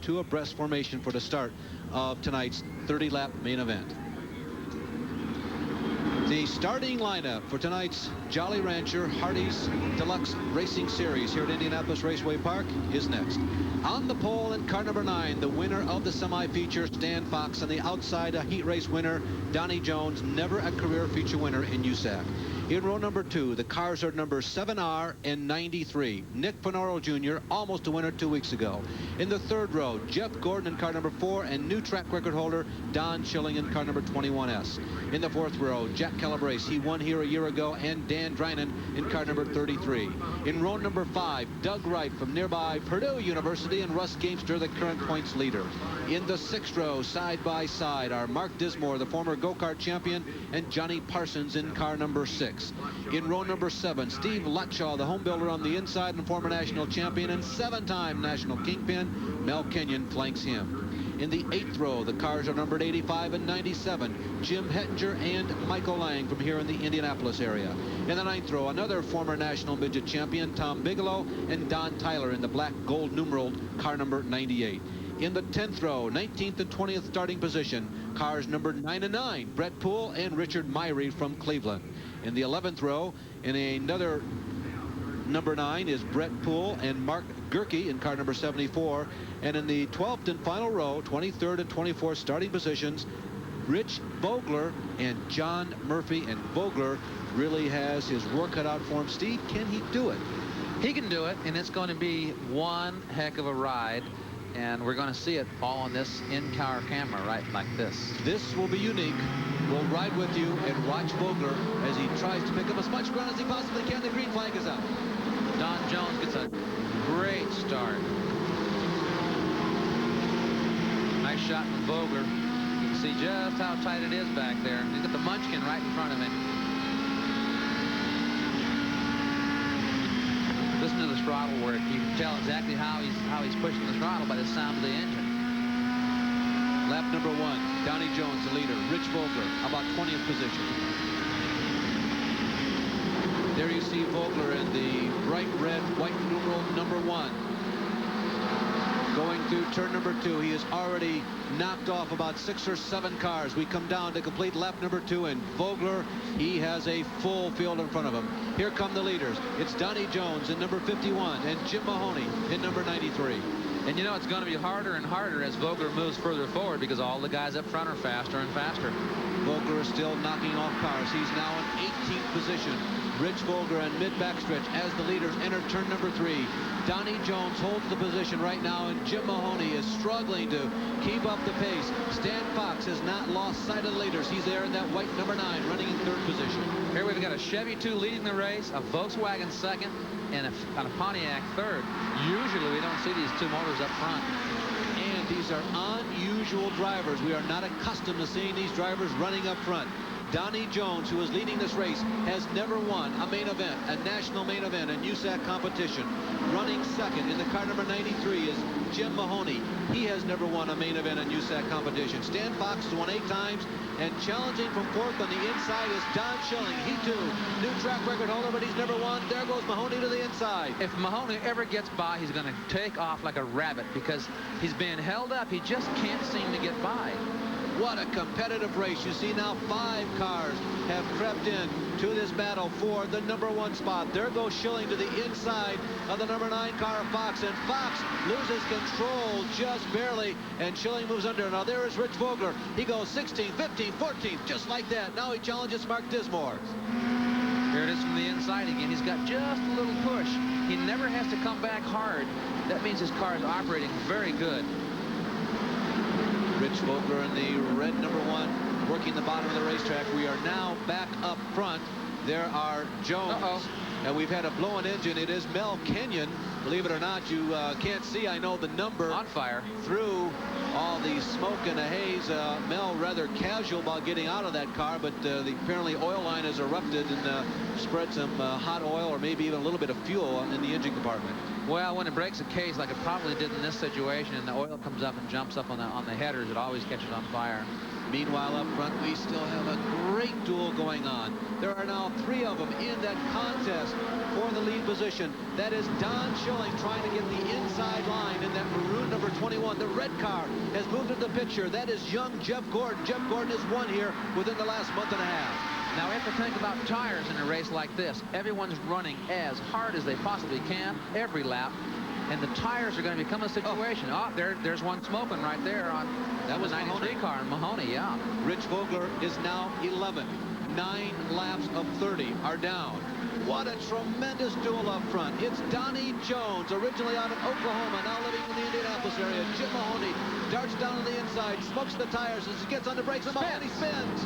two abreast formation for the start of tonight's 30-lap main event. The starting lineup for tonight's Jolly Rancher Hardee's Deluxe Racing Series here at Indianapolis Raceway Park is next. On the pole in car number 9, the winner of the semi-feature, Stan Fox. On the outside, a heat race winner, Donnie Jones, never a career feature winner in USAC. In row number 2, the cars are number 7R and 93. Nick Panoro Jr., almost a winner 2 weeks ago. In the third row, Jeff Gordon in car number 4 and new track record holder Don Schilling in car number 21S. In the fourth row, Jack Calabrese, he won here a year ago, and Dan Drinan in car number 33. In row number 5, Doug Wright from nearby Purdue University and Russ Gamester, the current points leader. In the sixth row, side by side, are Mark Dismore, the former go-kart champion, and Johnny Parsons in car number 6. In row number 7, Steve Lutshaw, the home builder on the inside and former national champion and 7-time national kingpin, Mel Kenyon flanks him. In the 8th row, the cars are numbered 85 and 97, Jim Hettinger and Michael Lang from here in the Indianapolis area. In the 9th row, another former national midget champion, Tom Bigelow, and Don Tyler in the black gold numeraled car number 98. In the 10th row, 19th and 20th starting position, cars numbered 9 and 9, Brett Poole and Richard Myrie from Cleveland. In the 11th row, in another number 9 is Brett Poole and Mark Gerke in car number 74. And in the 12th and final row, 23rd and 24th starting positions, Rich Vogler and John Murphy. And Vogler really has his work cut out for him. Steve, can he do it? He can do it, and it's going to be one heck of a ride. And we're going to see it all on this in-car camera right like this. This will be unique. We'll ride with you and watch Vogler as he tries to pick up as much ground as he possibly can. The green flag is out. Don Jones gets a great start. Nice shot from Vogler. You can see just how tight it is back there. He's got the munchkin right in front of him. Listen to the throttle work. You can tell exactly how he's pushing the throttle by the sound of the engine. Lap number 1, Donnie Jones, the leader. Rich Vogler, about 20th position. There you see Vogler in the bright red, white numeral number 1. Going through turn number 2, he has already knocked off about 6 or 7 cars. We come down to complete lap number 2, and Vogler, he has a full field in front of him. Here come the leaders. It's Donnie Jones in number 51 and Jim Mahoney in number 93. And you know, it's going to be harder and harder as Vogler moves further forward because all the guys up front are faster and faster. Vogler is still knocking off cars. He's now in 18th position. Rich Vogler and mid-backstretch as the leaders enter turn number 3. Donnie Jones holds the position right now, and Jim Mahoney is struggling to keep up the pace. Stan Fox has not lost sight of the leaders. He's there in that white number 9, running in 3rd position. Here we've got a Chevy 2 leading the race, a Volkswagen 2nd, and a Pontiac 3rd. Usually we don't see these two motors up front. And these are unusual drivers. We are not accustomed to seeing these drivers running up front. Donnie Jones, who is leading this race, has never won a main event, a national main event in USAC competition. Running second in the car number 93 is Jim Mahoney. He has never won a main event in USAC competition. Stan Fox has won 8 times, and challenging from 4th on the inside is Don Schilling. He too, new track record holder, but he's never won. There goes Mahoney to the inside. If Mahoney ever gets by, he's going to take off like a rabbit because he's being held up. He just can't seem to get by. What a competitive race. You see now 5 cars have crept in to this battle for the number 1 spot. There goes Schilling to the inside of the number 9 car of Fox, and Fox loses control just barely, and Schilling moves under. Now there is Rich Vogler. He goes 16th, 15th, 14th, just like that. Now he challenges Mark Dismore. Here it is from the inside again. He's got just a little push. He never has to come back hard. That means his car is operating very good. Rich Vogler in the red number 1, working the bottom of the racetrack. We are now back up front. There are Jones. And we've had a blown engine. It is Mel Kenyon. Believe it or not, you can't see, I know, the number on fire through all the smoke and the haze. Mel rather casual about getting out of that car, but the apparently oil line has erupted and spread some hot oil or maybe even a little bit of fuel in the engine compartment. Well, when it breaks a case like it probably did in this situation, and the oil comes up and jumps up on the headers, it always catches on fire. Meanwhile, up front, we still have a great duel going on. There are now 3 of them in that contest for the lead position. That is Don Schilling trying to get the inside line in that maroon number 21. The red car has moved into the picture. That is young Jeff Gordon. Jeff Gordon has won here within the last month and a half. Now, we have to think about tires in a race like this. Everyone's running as hard as they possibly can every lap, and the tires are going to become a situation. Oh, there's one smoking right there on that was the 93 Mahoney. car, and Mahoney, yeah. Rich Vogler is now 11. 9 laps of 30 are down. What a tremendous duel up front. It's Donnie Jones, originally out of Oklahoma, now living in the Indianapolis area. Jim Mahoney darts down to the inside, smokes the tires as he gets on the brakes, and Mahoney spins.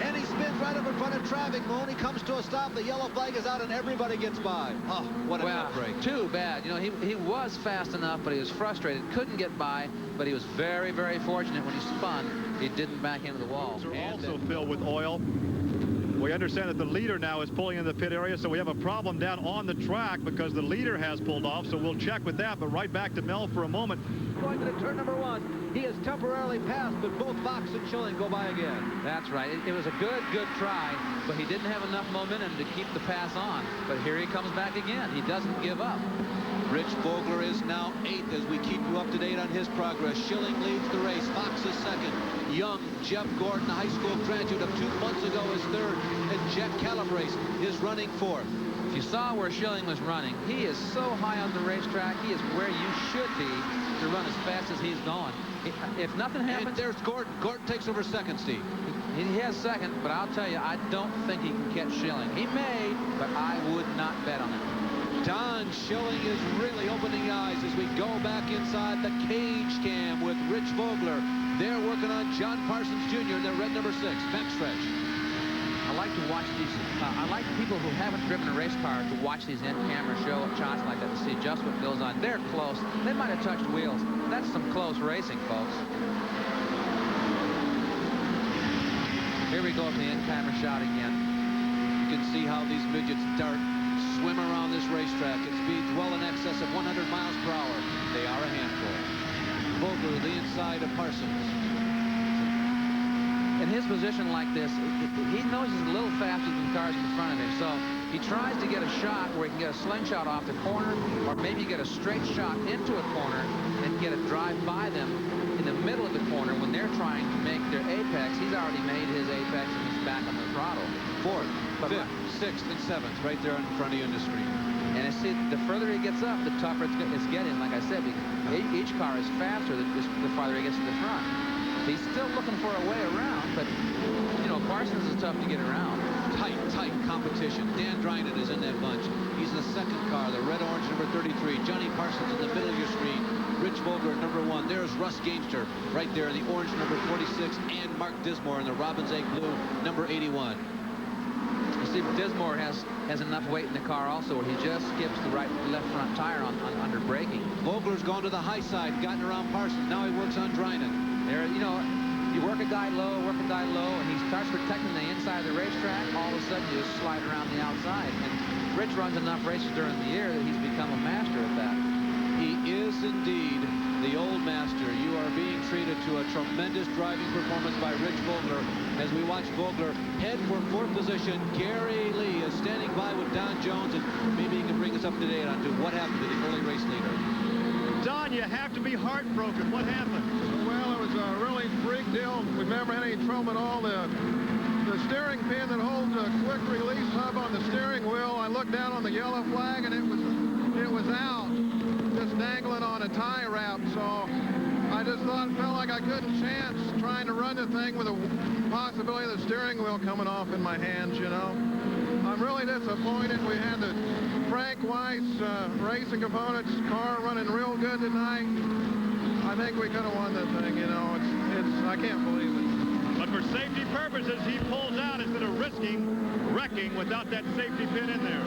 And he spins right up in front of traffic. Mahoney comes to a stop. The yellow flag is out, and everybody gets by. Oh, what a tough break. Too bad. You know, he was fast enough, but he was frustrated. Couldn't get by, but he was very, very fortunate when he spun. He didn't back into the wall. Are also filled with oil. We understand that the leader now is pulling in the pit area, so we have a problem down on the track because the leader has pulled off, so we'll check with that. But right back to Mel for a moment. Going to the turn number 1. He is temporarily passed, but both Fox and Schilling go by again. That's right. It was a good try, but he didn't have enough momentum to keep the pass on. But here he comes back again. He doesn't give up. Rich Vogler is now 8th as we keep you up to date on his progress. Schilling leads the race. Fox is 2nd. Young Jeff Gordon, a high school graduate of 2 months ago, is 3rd. And Jack Calabrese is running 4th. If you saw where Schilling was running, he is so high on the racetrack. He is where you should be to run as fast as he's going. If nothing happens... And there's Gordon. Gordon takes over 2nd, Steve. He has 2nd, but I'll tell you, I don't think he can catch Schilling. He may, but I would not bet on it. Don Schilling is really opening eyes as we go back inside the cage cam with Rich Vogler. They're working on John Parsons Jr. in the red number 6, backstretch. I like to watch these. I like people who haven't driven a race car to watch these in-camera shots like that to see just what goes on. They're close. They might have touched wheels. That's some close racing, folks. Here we go with the in-camera shot again. You can see how these midgets swim around this racetrack at speeds well in excess of 100 miles per hour. They are a handful. Vogler, the inside of Parsons. In his position like this, he knows he's a little faster than cars in front of him, so he tries to get a shot where he can get a slingshot off the corner, or maybe get a straight shot into a corner and get a drive by them in the middle of the corner when they're trying to make their apex. He's already made his apex and he's back on the throttle. 4th, 5th, 6th, and 7th right there in front of you in the screen. And I see the further he gets up, the tougher it's getting. Like I said, each car is faster the farther he gets to the front. He's still looking for a way around, but, you know, Parsons is tough to get around. Tight competition. Dan Dryden is in that bunch. He's in the 2nd car, the red-orange number 33. Johnny Parsons in the middle of your screen. Rich Vogler, number 1. There's Russ Gamester right there in the orange number 46, and Mark Dismore in the Robin's Egg blue number 81. You see, Dismore has enough weight in the car also where he just skips the left front tire on under braking. Vogler's gone to the high side, gotten around Parsons. Now he works on Dryden. There, you know, you work a guy low, and he starts protecting the inside of the racetrack. All of a sudden, you just slide around the outside. And Rich runs enough races during the year that he's become a master at that. He is indeed the old master. You are being treated to a tremendous driving performance by Rich Vogler. As we watch Vogler head for 4th position, Gary Lee is standing by with Don Jones, and maybe he can bring us up to date on what happened to the early race leader. Don, you have to be heartbroken. What happened? Well, it was a really freak deal. We've never had any trouble at all. The steering pin that holds a quick release hub on the steering wheel, I looked down on the yellow flag and it was out, just dangling on a tie wrap. So I just felt like I couldn't chance trying to run the thing with a possibility of the steering wheel coming off in my hands, you know. I'm really disappointed. We had the Frank Weiss Racing Components car running real good tonight. I think we could have won the thing, you know. It's I can't believe it. But for safety purposes, he pulls out instead of wrecking without that safety pin in there.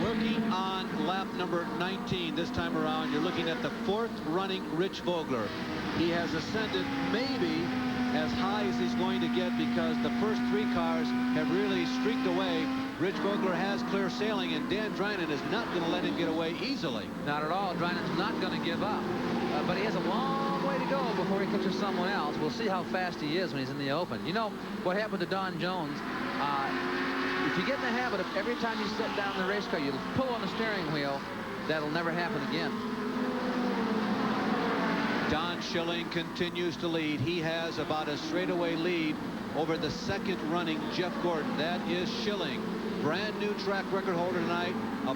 Working on lap number 19 this time around. You're looking at the 4th running Rich Vogler. He has ascended maybe as high as he's going to get because the first 3 cars have really streaked away. Rich Vogler has clear sailing, and Dan Drinan is not going to let him get away easily. Not at all. Drinan's not going to give up. But he has a long way to go before he catches someone else. We'll see how fast he is when he's in the open. You know what happened to Donnie Jones? If you get in the habit of every time you sit down in the race car, you pull on the steering wheel, that'll never happen again. Don Schilling continues to lead. He has about a straightaway lead over the second running Jeff Gordon. That is Schilling. Brand new track record holder tonight, a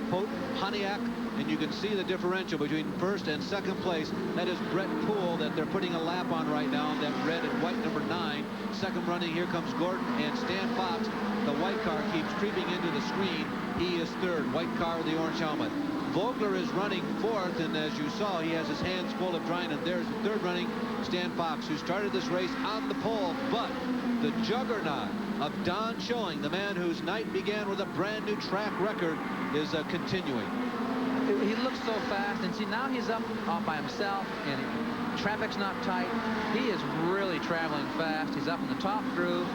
Pontiac, and you can see the differential between first and second place. That is Brett Poole that they're putting a lap on right now on that red and white number 9. Second running, here comes Gordon and Stan Fox. The white car keeps creeping into the screen. He is third, white car with the orange helmet. Vogler is running fourth, and as you saw, he has his hands full of Drinan. There's the third running, Stan Fox, who started this race on the pole, but the juggernaut of Don Schilling, the man whose night began with a brand new track record, is continuing. He looks so fast, and see, now he's up off by himself, and traffic's not tight. He is really traveling fast. He's up in the top groove,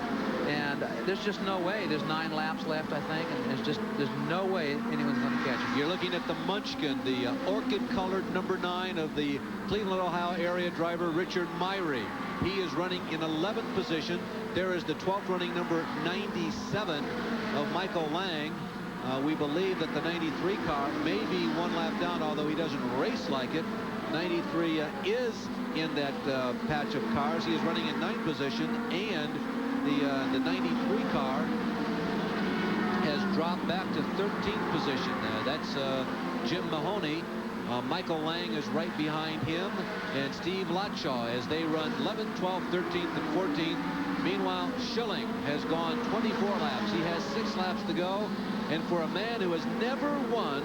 and there's just no way. There's 9 laps left, I think, and there's no way anyone's going to catch him. You're looking at the Munchkin, the orchid-colored number 9 of the Cleveland, Ohio area driver, Richard Myrie. He is running in 11th position. There is the 12th running number 97 of Michael Lang. We believe that the 93 car may be 1 lap down, although he doesn't race like it. 93 is in that patch of cars. He is running in 9th position, and the 93 car has dropped back to 13th position. That's Jim Mahoney. Michael Lang is right behind him, and Steve Latshaw as they run 11th, 12th, 13th, and 14th. Meanwhile, Schilling has gone 24 laps. He has 6 laps to go. And for a man who has never won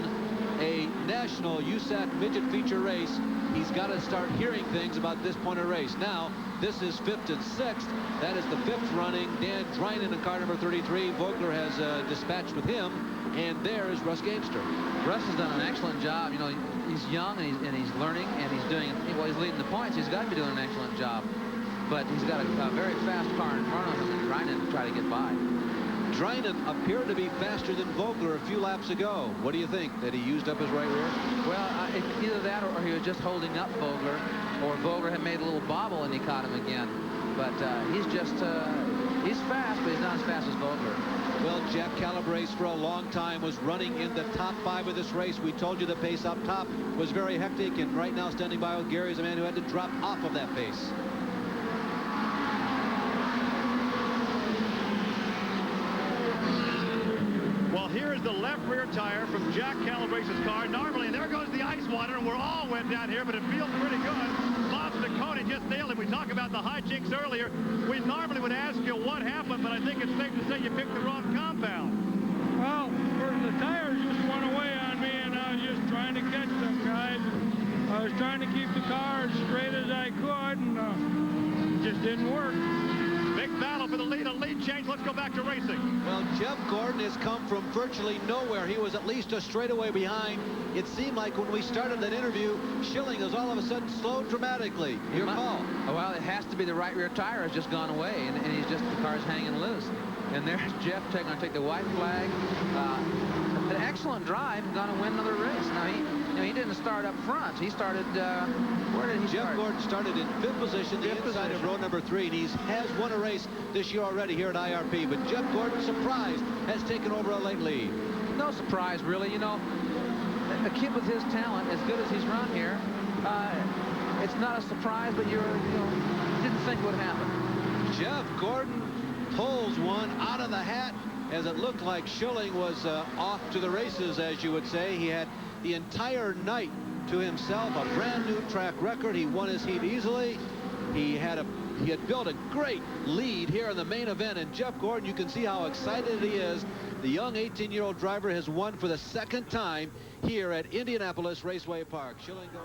a national USAC midget feature race, he's got to start hearing things about this point of race. Now, this is 5th and 6th. That is the 5th running. Dan Drinan in car number 33. Vogler has dispatched with him. And there is Russ Gamester. Russ has done an excellent job. You know, he's young and he's learning, and he's doing, well, he's leading the points. He's got to be doing an excellent job. But he's got a very fast car in front of him, and Drinan to try to get by. Drinan appeared to be faster than Vogler a few laps ago. What do you think? That he used up his right rear? Well, either that or he was just holding up Vogler, or Vogler had made a little bobble and he caught him again. But he's fast, but he's not as fast as Vogler. Well, Jack Calabrese for a long time was running in the top 5 of this race. We told you the pace up top was very hectic, and right now standing by with Gary is a man who had to drop off of that pace. Well, here is the left rear tire from Jack Calabrese's car. Normally, and there goes the ice water, and we're all wet down here, but it feels pretty good. Bob Ciccone just nailed it. We talked about the hijinks earlier. We normally would ask you what happened, but I think it's safe to say you picked the wrong compound. Well, the tires just went away on me, and I was just trying to catch them guys. I was trying to keep the car as straight as I could, and it just didn't work. Big battle for the lead, a lead change. Let's go back to racing. Well, Jeff Gordon has come from virtually nowhere. He was at least a straightaway behind. It seemed like when we started that interview, Schilling has all of a sudden slowed dramatically. Your call. Well, it has to be the right rear tire has just gone away, and the car's hanging loose. And there's Jeff going to take the white flag. An excellent drive, going to win another race. Now, he didn't start up front. He started, where did he start? Jeff Gordon started in 5th position, the inside of row number 3, and he has won a race this year already here at IRP. But Jeff Gordon, surprised, has taken over a late lead. No surprise, really. You know, a kid with his talent, as good as he's run here, it's not a surprise, but you didn't think it would happen. Jeff Gordon pulls one out of the hat, as it looked like Schilling was off to the races, as you would say. He had the entire night to himself, a brand new track record. He won his heat easily. He had built a great lead here in the main event, and Jeff Gordon, you can see how excited he is. The young 18-year-old driver has won for the 2nd time here at Indianapolis Raceway Park. Schilling goes.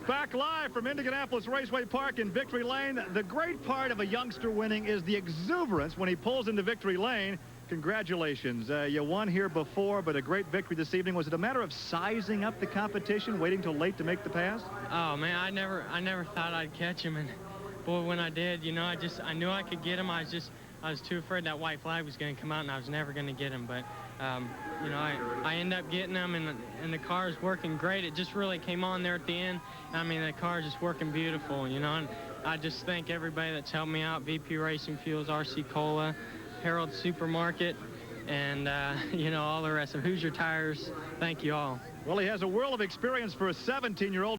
Back live from Indianapolis Raceway Park in Victory Lane. The great part of a youngster winning is the exuberance when he pulls into Victory Lane. Congratulations. You won here before, but a great victory this evening. Was it a matter of sizing up the competition, waiting till late to make the pass? Oh man, I never thought I'd catch him, and boy, when I did, I knew I could get him. I I was too afraid that white flag was going to come out and I was never going to get him. But, you know, I end up getting him, and the car is working great. It just really came on there at the end. I mean, the car is just working beautiful, you know. And I just thank everybody that's helped me out, VP Racing Fuels, RC Cola, Harold Supermarket, and, you know, all the rest of Hoosier Tires. Thank you all. Well, he has a world of experience for a 17-year-old.